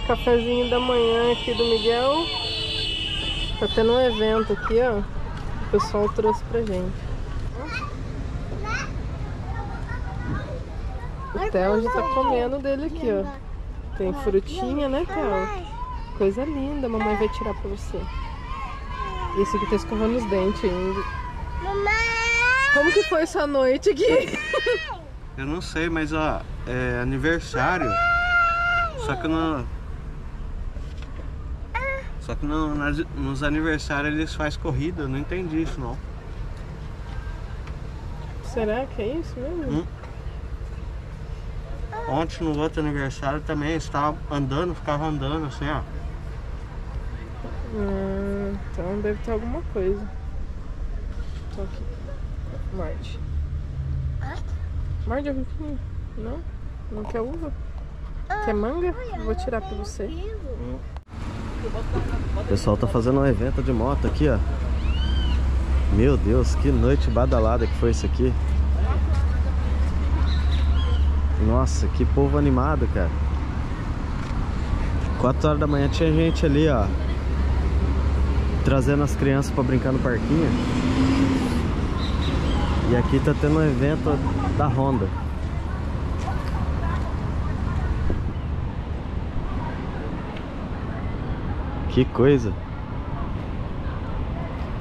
Cafezinho da manhã aqui do Miguel. Tá tendo um evento aqui, ó. O pessoal trouxe pra gente. O Theo já tá comendo dele aqui, ó. Tem frutinha, né, Theo? Coisa linda, mamãe vai tirar pra você. Esse aqui tá escovando os dentes ainda. Como que foi sua noite aqui? Eu não sei, mas ó, é aniversário. Só que nos aniversários eles fazem corrida, eu não entendi isso não. Será que é isso mesmo? Ontem no outro aniversário também estava andando, ficava andando assim, ó. Então deve ter alguma coisa. Tô aqui. Morde. Morde a uvinha. Não? Não quer uva? Quer manga? Eu vou tirar pra você. O pessoal tá fazendo um evento de moto aqui, ó. Meu Deus, que noite badalada que foi isso aqui. Nossa, que povo animado, cara. 4 horas da manhã tinha gente ali, ó, trazendo as crianças pra brincar no parquinho. E aqui tá tendo um evento da Honda. Que coisa.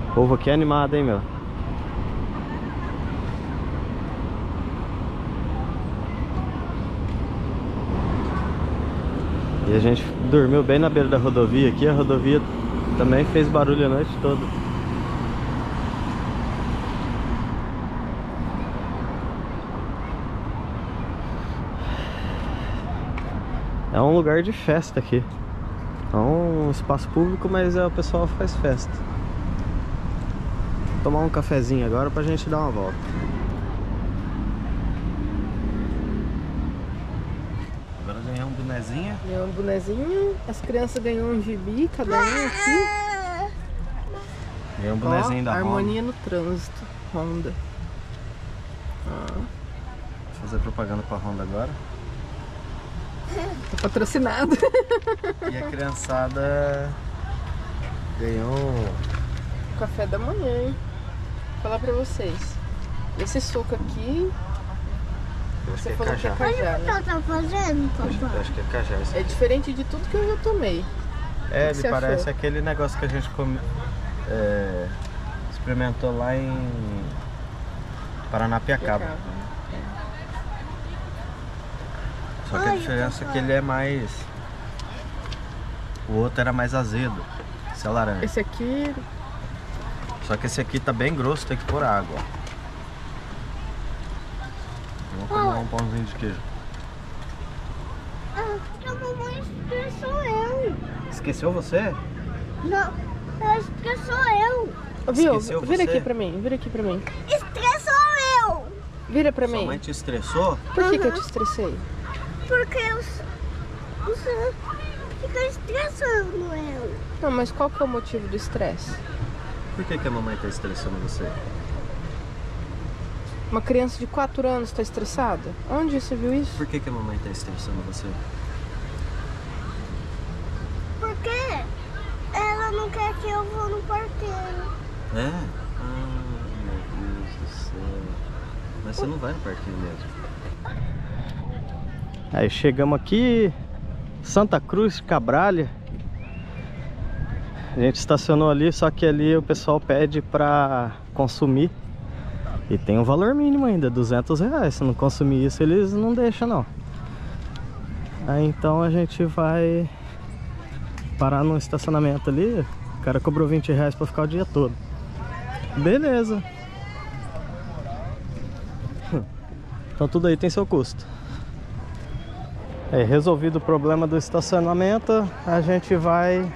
O povo aqui é animado, hein, meu? E a gente dormiu bem na beira da rodovia aqui. A rodovia também fez barulho a noite toda. É um lugar de festa aqui. É um espaço público, mas o pessoal faz festa. Vou tomar um cafezinho agora pra gente dar uma volta. Agora ganhar um bonezinho. Ganhou um bonezinho. As crianças ganham um gibi, cada um aqui. Ganhei um bonezinho da Honda. Harmonia no trânsito, Honda. Vou fazer propaganda pra Honda agora. Tá patrocinado. E a criançada ganhou o café da manhã, hein? Vou falar pra vocês. Esse suco aqui, você falou que é cajá, né? Tá fazendo, papai? Acho que é cajá. É diferente de tudo que eu já tomei. É, ele parece aquele negócio que a gente experimentou lá em Paranapiacaba. Só que a diferença é que ele é mais... O outro era mais azedo. Esse é laranja. Esse aqui... Só que esse aqui tá bem grosso, tem que pôr água. Vamos comer um pãozinho de queijo. A mamãe esqueceu eu. Esqueceu você? Não, ela esqueceu eu. Viu? Vira aqui pra mim, vira aqui pra mim. Estressou eu. Vira pra mim. Sua mãe te estressou? Por que que eu te estressei? Porque você fica estressando eu. Não, mas qual que é o motivo do estresse? Por que que a mamãe tá estressando você? Uma criança de 4 anos tá estressada? Onde você viu isso? Por que que a mamãe tá estressando você? Porque ela não quer que eu vá no parquinho. É? Ah, meu Deus do céu. Mas você não vai no parquinho mesmo. Aí chegamos aqui, Santa Cruz, Cabralha. A gente estacionou ali, só que ali o pessoal pede pra consumir. E tem um valor mínimo ainda, R$200. Se não consumir isso, eles não deixam não. Aí então a gente vai parar no estacionamento ali. O cara cobrou R$20 pra ficar o dia todo. Beleza. Então tudo aí tem seu custo. É, resolvido o problema do estacionamento, a gente vai...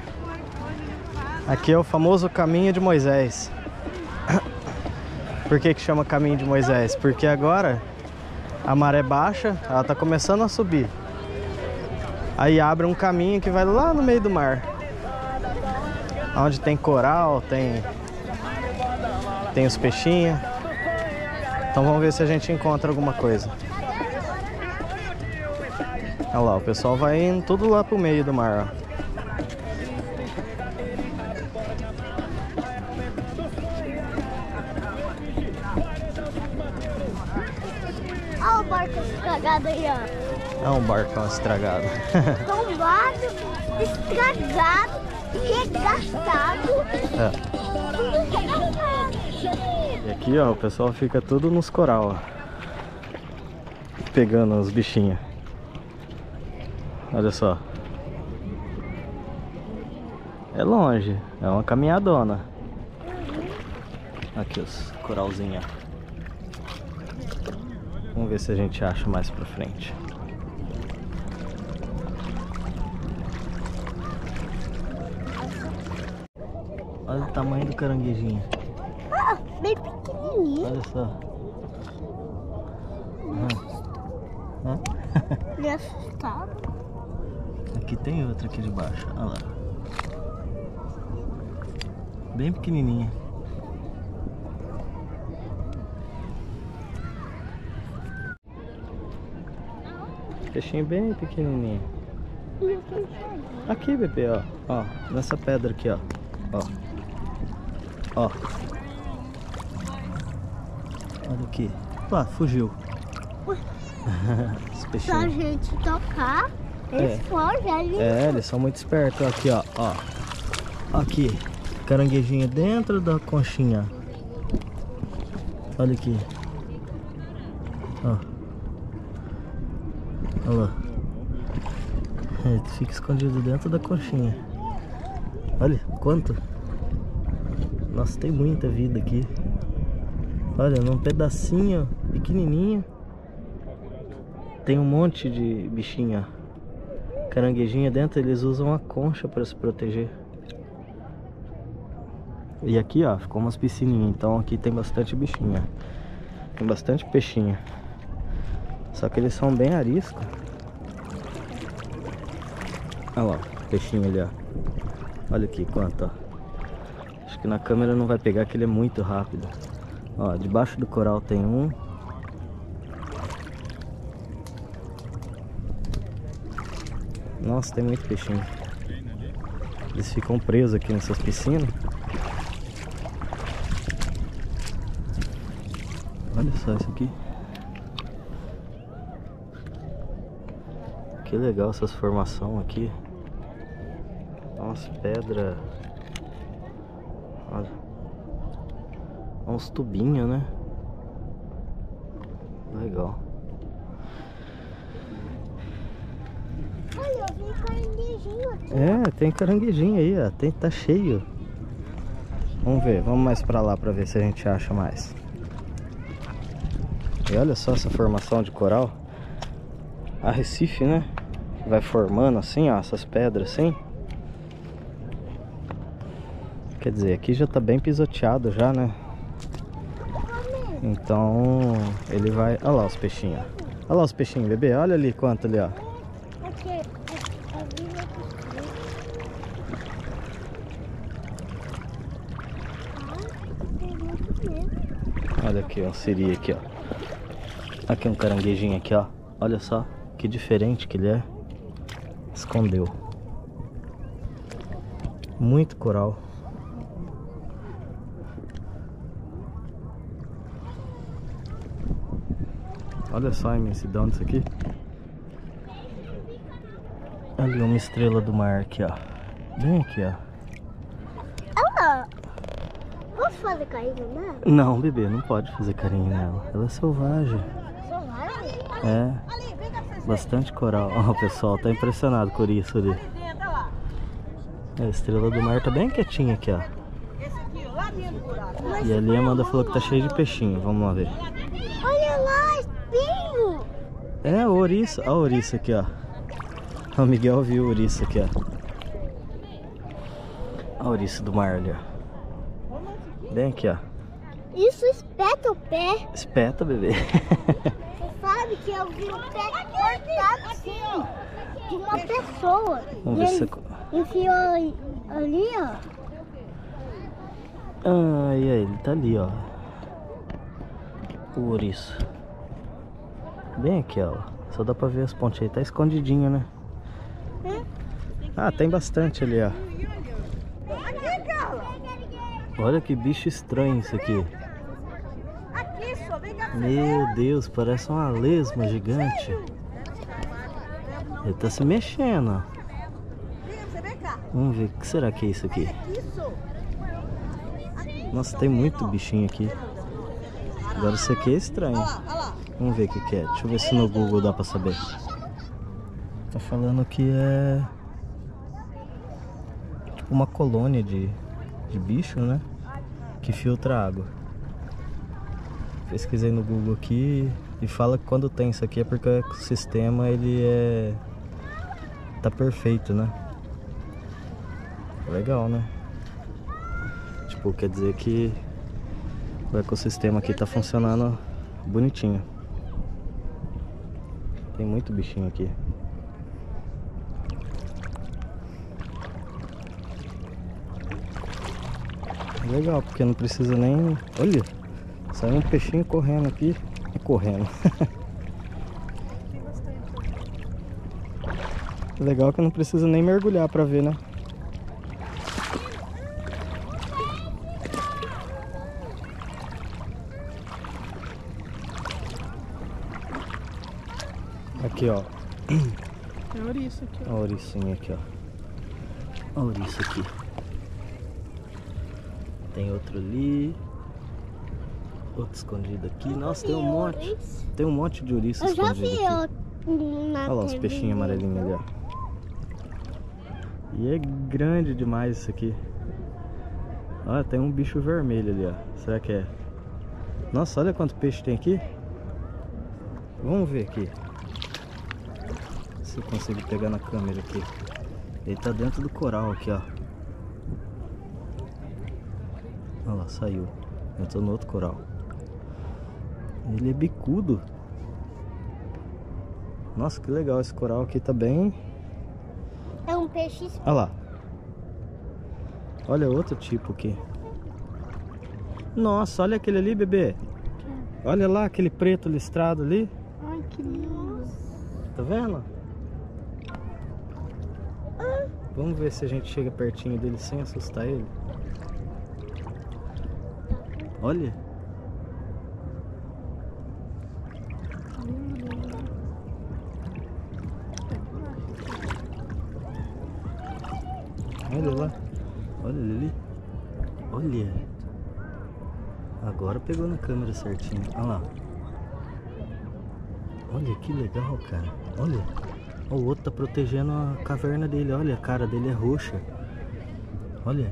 Aqui é o famoso Caminho de Moisés. Por que que chama Caminho de Moisés? Porque agora a maré baixa, ela tá começando a subir. Aí abre um caminho que vai lá no meio do mar. Onde tem coral, tem os peixinhos. Então vamos ver se a gente encontra alguma coisa. Olha lá, o pessoal vai indo tudo lá pro meio do mar, ó. Olha o barco estragado aí, ó. É um barcão estragado. Tombado, estragado, regastado. É. Tudo regastado. E aqui, ó, o pessoal fica tudo nos coral, ó. Pegando os bichinhos. Olha só. É longe, é uma caminhadona. Aqui os coralzinhos. Vamos ver se a gente acha mais pra frente. Olha o tamanho do caranguejinho. Ah, bem pequenininho. Olha só. Me assustado. Aqui tem outra aqui de baixo. Olha lá. Bem pequenininha. Peixinho bem pequenininho. Aqui, bebê, ó. Ó, nessa pedra aqui, ó. Ó. Ó. Olha aqui. Ah, fugiu. Os Se a peixinhos. gente tocar, eles fogem ali. É, eles são muito espertos. Aqui, ó. Ó. Aqui. Caranguejinho dentro da conchinha. Olha aqui. Ó. Olha lá. Ele fica escondido dentro da conchinha. Olha quanto. Nossa, tem muita vida aqui. Olha, num pedacinho pequenininho tem um monte de bichinha. Caranguejinha dentro, eles usam a concha para se proteger. E aqui, ó, ficou umas piscininhas. Então aqui tem bastante bichinha. Tem bastante peixinho. Só que eles são bem ariscos. Olha lá, peixinho ali, ó. Olha aqui quanto, ó. Acho que na câmera não vai pegar, que ele é muito rápido. Ó, debaixo do coral tem um. Nossa, tem muito peixinho. Eles ficam presos aqui nessas piscinas. Olha só isso aqui. Que legal essas formações aqui. Nossa, pedra. Olha. Uns tubinhos, né? Legal. Olha, eu vi caranguejinho aqui. É, tem caranguejinho aí, ó. Tá cheio. Vamos ver, vamos mais pra lá pra ver se a gente acha mais. E olha só essa formação de coral. Arrecife, né? Vai formando assim, ó, essas pedras assim. Quer dizer, aqui já tá bem pisoteado já, né? Então ele vai... Olha lá os peixinhos. Olha lá os peixinhos, bebê. Olha ali quanto ali, ó. Aqui, eu vi aqui. Tem muito mesmo. Olha aqui, ó, um siri aqui, ó. Aqui um caranguejinho aqui, ó. Olha só, que diferente que ele é. Escondeu. Muito coral. Olha só a imensidão disso aqui. Ali uma estrela do mar aqui, ó. Bem aqui, ó. Ela... Posso fazer carinho nela? Não, bebê, não pode fazer carinho nela. Ela é selvagem. É. Bastante coral. Ó, o pessoal tá impressionado com isso ali. A estrela do mar tá bem quietinha aqui, ó. E ali a Amanda falou que tá cheio de peixinho. Vamos lá ver. Olha lá, espinho! É, o ouriço. Olha o ouriço aqui, ó. O Miguel viu o ouriço aqui, ó. Olha o ouriço do mar ali, ó. Bem aqui, ó. Isso espeta o pé. Espeta, bebê. Você sabe que eu vi o pé cortado assim, de uma pessoa. Vamos E ver se ele você... enfiou ali, ó. Ah, e aí, ele tá ali, ó. O ouriço. Bem aqui, ó. Só dá pra ver as pontinhas. Tá escondidinho, né? Ah, tem bastante ali, ó. Olha que bicho estranho isso aqui. Meu Deus, parece uma lesma gigante. Ele tá se mexendo, ó. Vamos ver, o que será que é isso aqui? Nossa, tem muito bichinho aqui. Agora isso aqui é estranho. Vamos ver o que é. Deixa eu ver se no Google dá pra saber. Tá falando que é tipo uma colônia de bicho, né? Que filtra água. Pesquisei no Google aqui e fala que quando tem isso aqui é porque o ecossistema ele tá perfeito, né? Legal, né? Tipo, quer dizer que o ecossistema aqui tá funcionando bonitinho. Tem muito bichinho aqui. Legal, porque não precisa nem... Olha, saiu um peixinho correndo aqui. Correndo. Legal que não precisa nem mergulhar pra ver, né? Aqui, ó. É ouriço aqui, ó. A ouricinha aqui, ó. A ouriça aqui. Tem outro ali. Outro escondido aqui. Nossa, tem um monte. Tem um monte de ouriça escondido aqui. Olha lá os peixinhos amarelinhos ali, ó. E é grande demais isso aqui. Olha, tem um bicho vermelho ali, ó. Será que é? Nossa, olha quanto peixe tem aqui. Vamos ver aqui. Se eu consigo pegar na câmera aqui. Ele tá dentro do coral aqui, ó. Olha lá, saiu. Entrou no outro coral. Ele é bicudo. Nossa, que legal. Esse coral aqui tá bem... É um peixe... Olha lá. Olha outro tipo aqui. Nossa, olha aquele ali, bebê. Olha lá, aquele preto listrado ali. Ai, que lindo. Tá vendo? Vamos ver se a gente chega pertinho dele sem assustar ele. Olha. Olha lá. Olha ele ali. Olha. Agora pegou na câmera certinho. Olha lá. Olha que legal, cara. Olha. O outro tá protegendo a caverna dele. Olha, a cara dele é roxa. Olha.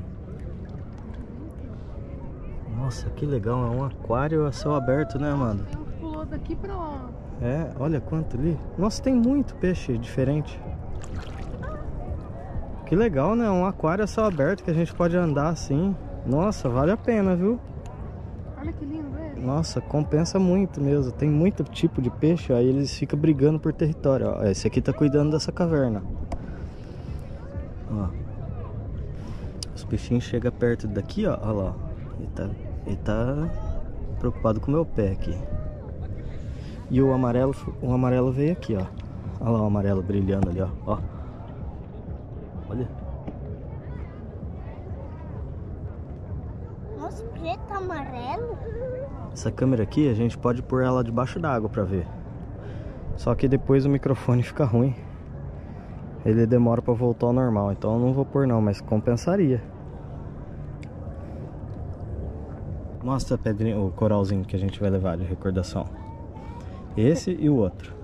Nossa, que legal. É um aquário a céu aberto, né, Amanda? Pulou daqui pra lá. É, olha quanto ali. Nossa, tem muito peixe diferente. Que legal, né? Um aquário a céu aberto que a gente pode andar assim. Nossa, vale a pena, viu? Olha que lindo, velho. Nossa, compensa muito mesmo. Tem muito tipo de peixe, aí eles ficam brigando por território. Ó, esse aqui tá cuidando dessa caverna. Ó. Os peixinhos chegam perto daqui, ó. Olha lá. Ele tá preocupado com o meu pé aqui. E o amarelo veio aqui, ó. Olha lá o amarelo brilhando ali, ó. Olha. Nossa, preto, amarelo. Essa câmera aqui a gente pode pôr ela debaixo d'água pra ver. Só que depois o microfone fica ruim. Ele demora pra voltar ao normal. Então eu não vou pôr não, mas compensaria. Mostra a pedrinha, o coralzinho que a gente vai levar de recordação. Esse e o outro.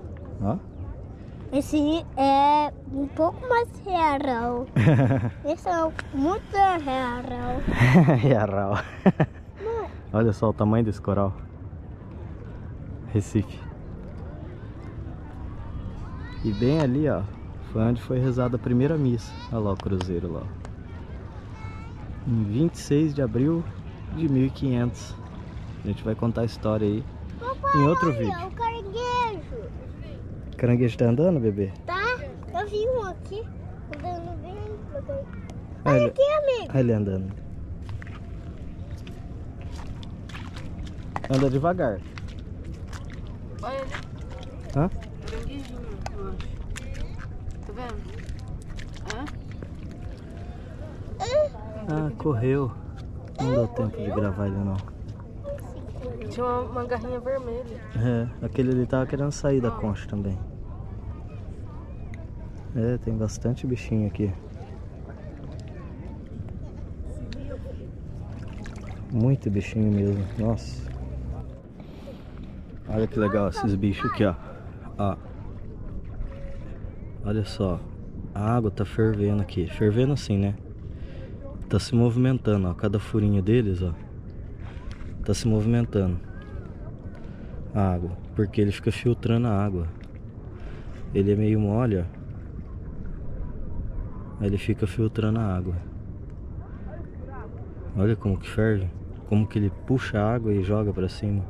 Ó. Esse é um pouco mais real. Esse é muito real. Real. Olha só o tamanho desse coral. Recife. E bem ali, ó, foi onde foi rezada a primeira missa. Olha lá o cruzeiro lá. Em 26 de abril de 1500. A gente vai contar a história aí em outro vídeo. Olha, o caranguejo. O caranguejo tá andando, bebê? Tá? Eu vi um aqui andando bem. Olha aqui, amigo. Olha ele andando. Anda devagar. Olha ali. Hã? Caranguejinho. bichinho, eu acho. Tá vendo? Ah, correu. Não deu tempo de gravar ele não. Tinha uma garrinha vermelha. É, aquele ali tava querendo sair da concha também. É, tem bastante bichinho aqui. Muito bichinho mesmo, nossa. Olha que legal esses bichos aqui, ó. Ó. Olha só. A água tá fervendo aqui. Fervendo assim, né? Tá se movimentando, ó. Cada furinho deles, ó. Tá se movimentando. A água. Porque ele fica filtrando a água. Ele é meio mole, ó. Aí ele fica filtrando a água. Olha como que ferve. Como que ele puxa a água e joga pra cima.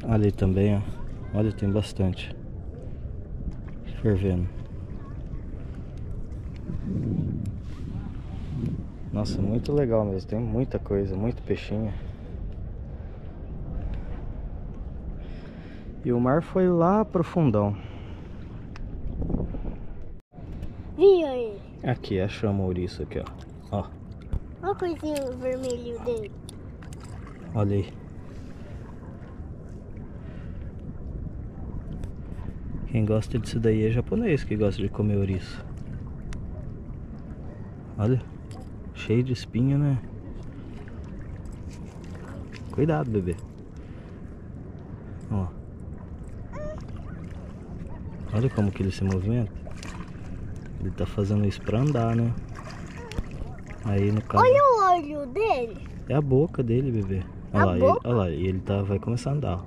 Ali também, ó. Olha, tem bastante fervendo. Nossa, muito legal mesmo. Tem muita coisa, muito peixinho. E o mar foi lá pro fundão. Viu ele? Aqui, achamos o ouriço aqui, ó. Ó, Olha o coisinho vermelho dele. olha aí. Quem gosta disso daí é japonês que gosta de comer ouriço. Olha, cheio de espinho, né? Cuidado, bebê. Ó. Olha como que ele se movimenta. Ele tá fazendo isso pra andar, né? Aí no caso... Olha o olho dele. É a boca dele, bebê. Olha A lá, boca? olha lá, e ele vai começar a andar.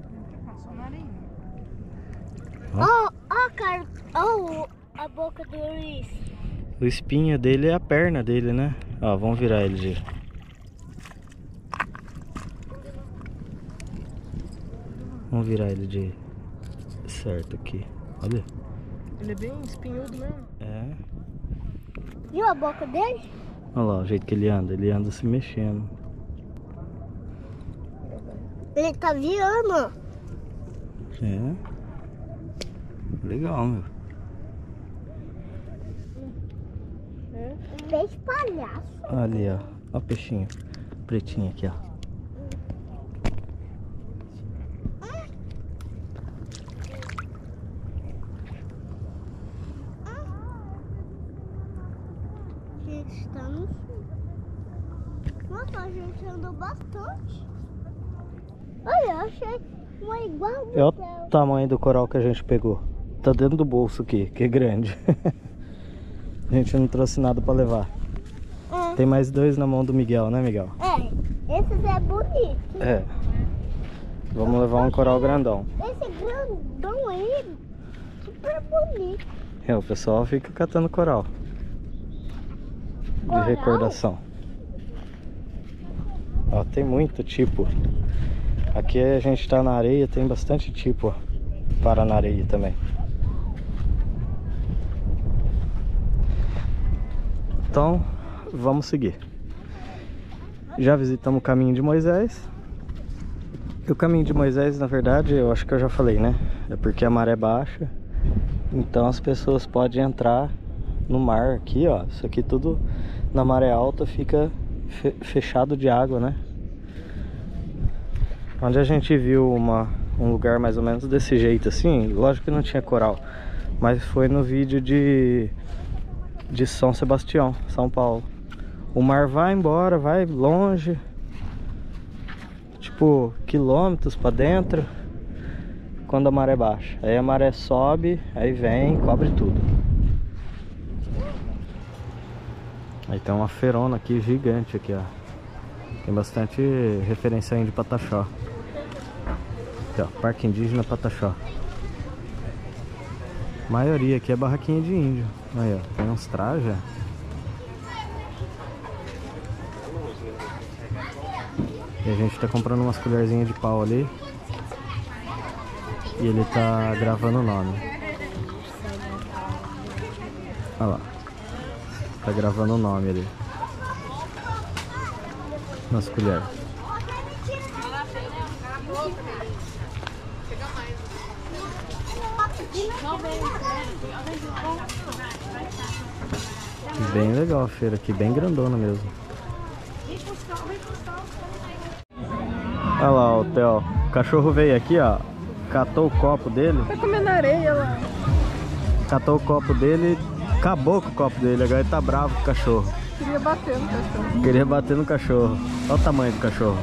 Ó. Ó, ó, cara. Ó, a boca do ouriço. O espinho dele é a perna dele, né? Ó, vamos virar ele de... Vamos virar ele de certo aqui. Olha. Ele é bem espinhudo mesmo. É. Viu a boca dele? Olha lá o jeito que ele anda se mexendo. Ele tá virando. É. Legal, meu. Peixe palhaço. Ali, ó. Ó o peixinho pretinho aqui, ó. Estamos... Nossa, a gente andou bastante. Olha, eu achei uma igual do É o céu. tamanho do coral que a gente pegou. Tá dentro do bolso aqui, que é grande. A gente não trouxe nada pra levar. Tem mais dois na mão do Miguel, né, Miguel? É, esses é bonito. É. Vamos levar um coral grandão. Esse grandão aí, super bonito. É, o pessoal fica catando coral. De Coral? recordação. Ó, tem muito tipo. Aqui a gente tá na areia, tem bastante tipo, ó. Para na areia também. Então, vamos seguir. Já visitamos o caminho de Moisés. E o caminho de Moisés, na verdade, eu acho que eu já falei, né? É porque a maré baixa. Então as pessoas podem entrar no mar aqui, ó. Isso aqui tudo na maré alta fica fechado de água, né? Onde a gente viu um lugar mais ou menos desse jeito assim, lógico que não tinha coral, mas foi no vídeo de São Sebastião, São Paulo. O mar vai embora, vai longe, tipo quilômetros para dentro, quando a maré baixa. Aí a maré sobe, aí vem, cobre tudo. Aí tem uma feirona aqui gigante aqui, ó. Tem bastante referência de Pataxó. Aqui, ó, Parque Indígena Pataxó. A maioria aqui é barraquinha de índio. Aí, ó, tem uns trajes. E a gente tá comprando umas colherzinhas de pau ali. E ele tá gravando o nome. Olha lá. Tá gravando o nome ali. Nas colheres. Bem legal a feira aqui, bem grandona mesmo. Olha lá o Theo. O cachorro veio aqui, ó. Catou o copo dele. Tá comendo areia lá. Catou o copo dele, acabou com o copo dele. Agora ele tá bravo com o cachorro. Queria bater no cachorro. Queria bater no cachorro. Olha o tamanho do cachorro.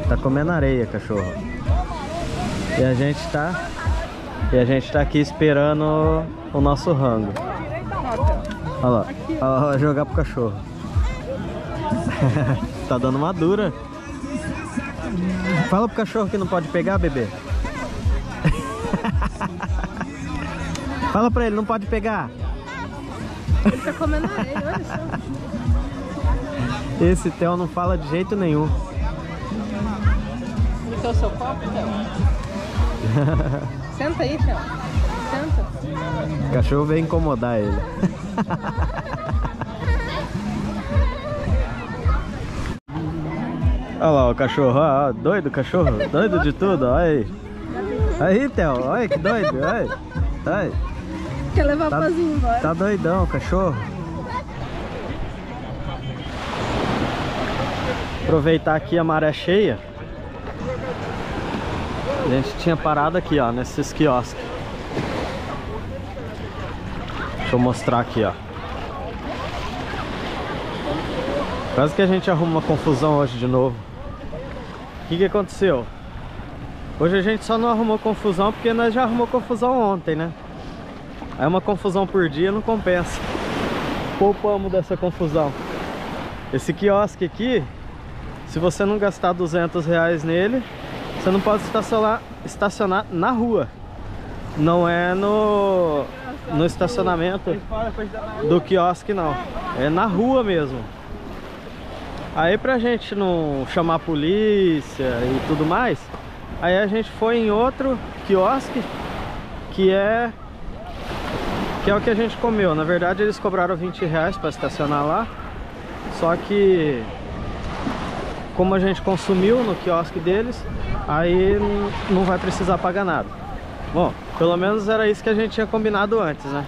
Tá comendo areia, cachorro. E a gente tá aqui esperando o nosso rango. Olha lá. Olha lá, vai jogar pro cachorro. Tá dando uma dura. Fala pro cachorro que não pode pegar, bebê. Fala pra ele, não pode pegar. Ele tá comendo areia, olha só. Esse Theo não fala de jeito nenhum. Esse é o seu copo, Theo? Senta aí, Theo. Senta. O cachorro veio incomodar ele. Olha lá o cachorro, ó, doido o cachorro, doido de tudo, olha aí. Aí, Theo, olha que doido, olha. Ai. Quer levar o Pazinho embora? Tá doidão o cachorro. Aproveitar aqui a maré cheia. A gente tinha parado aqui, ó, nesses quiosques. Deixa eu mostrar aqui, ó. Quase que a gente arruma uma confusão hoje de novo. O que aconteceu? Hoje a gente só não arrumou confusão porque nós já arrumou confusão ontem, né? Aí uma confusão por dia não compensa. Poupamos dessa confusão. Esse quiosque aqui, se você não gastar R$200 nele, você não pode estacionar na rua. Não é no estacionamento do quiosque, não. É na rua mesmo. Aí pra gente não chamar a polícia e tudo mais, aí a gente foi em outro quiosque que é o que a gente comeu. Na verdade eles cobraram R$20 para estacionar lá. Só que como a gente consumiu no quiosque deles, aí não vai precisar pagar nada. Bom, pelo menos era isso que a gente tinha combinado antes, né?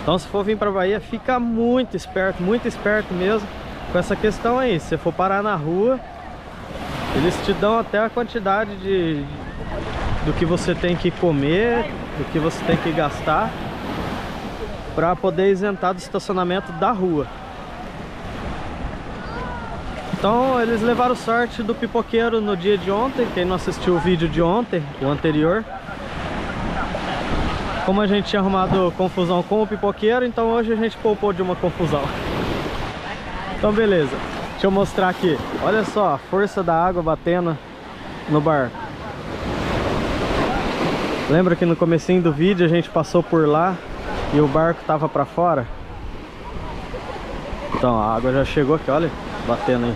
Então se for vir pra Bahia, fica muito esperto mesmo com essa questão aí. Se você for parar na rua, eles te dão até a quantidade do que você tem que comer, do que você tem que gastar, para poder isentar do estacionamento da rua. Então eles levaram sorte do pipoqueiro no dia de ontem. Quem não assistiu o vídeo de ontem, o anterior, como a gente tinha arrumado confusão com o pipoqueiro, então hoje a gente poupou de uma confusão. Então beleza, deixa eu mostrar aqui. Olha só a força da água batendo no barco. Lembra que no comecinho do vídeo a gente passou por lá e o barco tava pra fora? Então a água já chegou aqui, olha, batendo aí.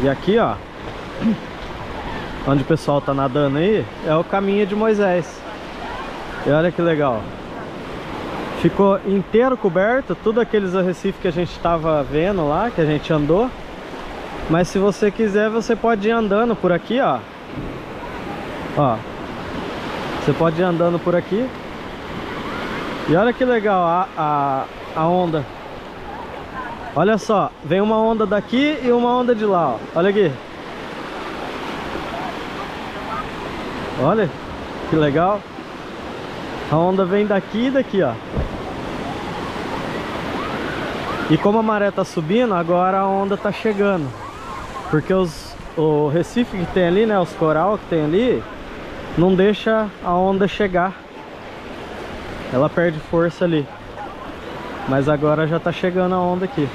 E aqui, ó, onde o pessoal tá nadando aí, é o caminho de Moisés. E olha que legal. Ficou inteiro coberto, tudo aqueles arrecifes que a gente tava vendo lá, que a gente andou. Mas se você quiser, você pode ir andando por aqui, ó. Ó, você pode ir andando por aqui. E olha que legal a onda. Olha só, vem uma onda daqui e uma onda de lá, ó. Olha aqui. Olha, que legal. A onda vem daqui e daqui, ó. E como a maré tá subindo, agora a onda tá chegando. Porque o recife que tem ali, né, os coral que tem ali, não deixa a onda chegar. Ela perde força ali. Mas agora já tá chegando a onda aqui.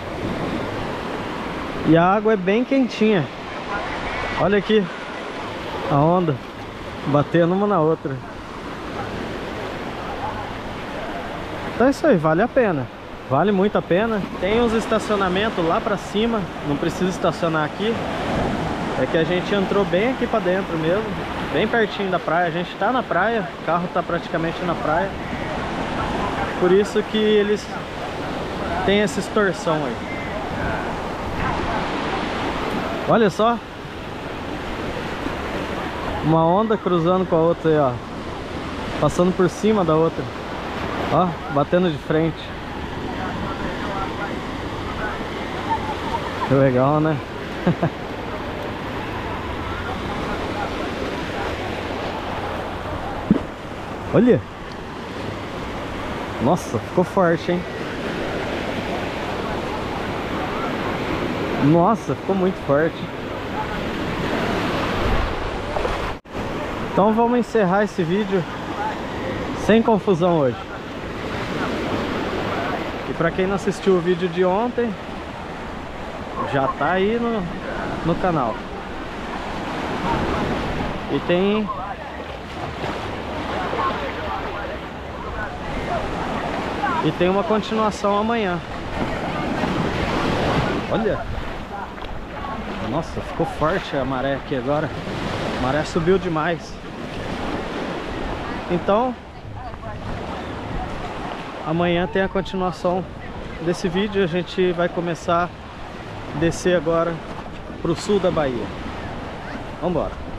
E a água é bem quentinha. Olha aqui a onda batendo uma na outra. Então é isso aí, vale a pena. Vale muito a pena. Tem uns estacionamentos lá pra cima, não precisa estacionar aqui. É que a gente entrou bem aqui pra dentro mesmo, bem pertinho da praia. A gente tá na praia, o carro tá praticamente na praia. Por isso que eles têm essa extorsão aí. Olha só. Uma onda cruzando com a outra aí, ó. Passando por cima da outra. Ó, batendo de frente. Que legal, né? Olha! Nossa, ficou forte, hein? Nossa, ficou muito forte. Então vamos encerrar esse vídeo sem confusão hoje. E pra quem não assistiu o vídeo de ontem, já tá aí no canal. E tem uma continuação amanhã. Olha! Nossa, ficou forte a maré aqui agora. A maré subiu demais. Então, amanhã tem a continuação desse vídeo. A gente vai começar a descer agora pro sul da Bahia. Vamos embora.